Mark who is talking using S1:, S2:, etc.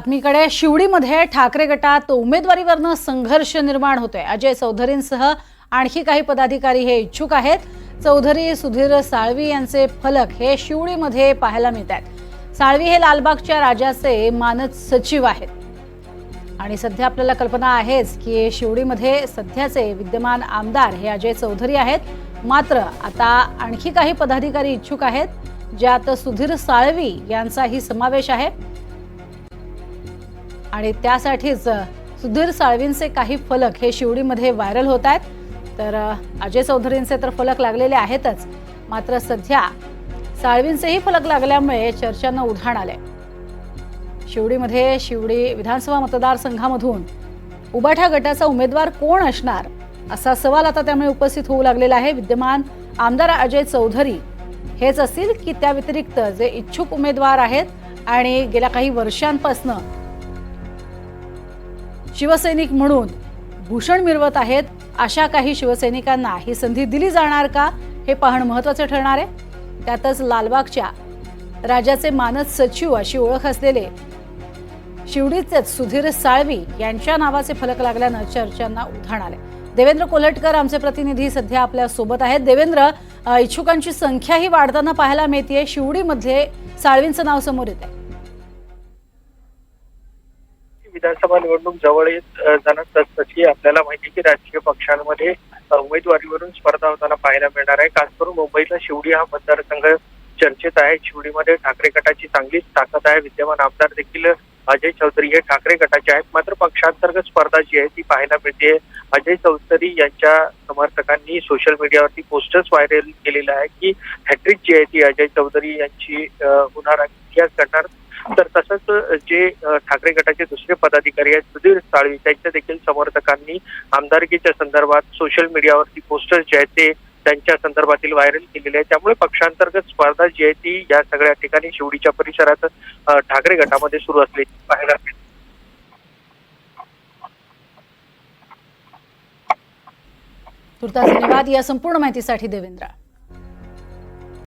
S1: बातमीकडे शिवडीमध्ये ठाकरे गटात उमेदवारीवरनं संघर्ष निर्माण होतोय। अजय चौधरींसह आणखी काही पदाधिकारी हे इच्छुक आहेत। चौधरी सुधीर साळवी यांचे फलक हे शिवडीमध्ये पाहायला मिळतात। साळवी हे लालबागच्या राजाचे मानद सचिव आहेत आणि सध्या आपल्याला कल्पना आहेच की शिवडीमध्ये सध्याचे विद्यमान आमदार हे अजय चौधरी आहेत। मात्र आता आणखी काही पदाधिकारी इच्छुक आहेत, ज्यात सुधीर साळवी यांचाही समावेश आहे आणि त्यासाठीच सुधीर साळवींचे काही फलक हे शिवडीमध्ये व्हायरल होत आहेत। तर अजय चौधरींचे तर फलक लागलेले आहेतच, मात्र सध्या साळवींचेही फलक लागल्यामुळे चर्चांना उधाण आले। शिवडी विधानसभा मतदारसंघामधून उबाठा गटाचा उमेदवार कोण असणार असा सवाल आता त्यामुळे उपस्थित होऊ लागलेला आहे। विद्यमान आमदार अजय चौधरी हेच असतील की त्या व्यतिरिक्त जे इच्छुक उमेदवार आहेत आणि गेल्या काही वर्षांपासून शिवसैनिक म्हणून भूषण मिरवत आहेत, अशा काही शिवसैनिकांना ही संधी दिली जाणार का हे पाहणं महत्त्वाचं ठरणार आहे। त्यातच लालबागच्या राजाचे मानद सचिव अशी ओळख असलेले शिवडीचेच सुधीर साळवी यांच्या नावाचे फलक लागल्यानं चर्चांना उधाण आले। देवेंद्र कोल्हटकर आमचे प्रतिनिधी सध्या आपल्या सोबत आहेत। देवेंद्र, इच्छुकांची संख्याही वाढताना पाहायला मिळते। शिवडीमध्ये साळवींचं नाव समोर येत आहे।
S2: विधानसभा निवडणूक जवळ येत जाणार तशी आपल्याला माहिती की राजकीय पक्षांमध्ये उमेदवारीवरून स्पर्धा होताना पाहायला मिळणार आहे। खास करून मुंबईतला शिवडी हा मतदारसंघ चर्चेत आहे। शिवडीमध्ये ठाकरे गटाची चांगलीच ताकद आहे। विद्यमान आमदार देखील अजय चौधरी हे ठाकरे गटाचे आहेत, मात्र पक्षांतर्गत स्पर्धा जी आहे ती पाहायला मिळते। अजय चौधरी यांच्या समर्थकांनी सोशल मीडियावरती पोस्टर्स व्हायरल केलेले आहे की हॅट्रिक जी आहे ती अजय चौधरी यांची होणार आहे, इतिहास घडणार। तर तसंच जे ठाकरे गटाचे दुसरे पदाधिकारी आहेत सुधीर साळवी, त्यांच्या देखील समर्थकांनी आमदारकीच्या संदर्भात सोशल मीडियावरती पोस्टर्स जे आहेत ते त्यांच्या संदर्भातील व्हायरल केलेले आहे। त्यामुळे पक्षांतर्गत स्पर्धा जी आहे ती या सगळ्या ठिकाणी शिवडीच्या परिसरात ठाकरे गटामध्ये सुरू असल्याची पाहायला मिळते।
S1: तुर्तास धन्यवाद या संपूर्ण माहितीसाठी देवेंद्र।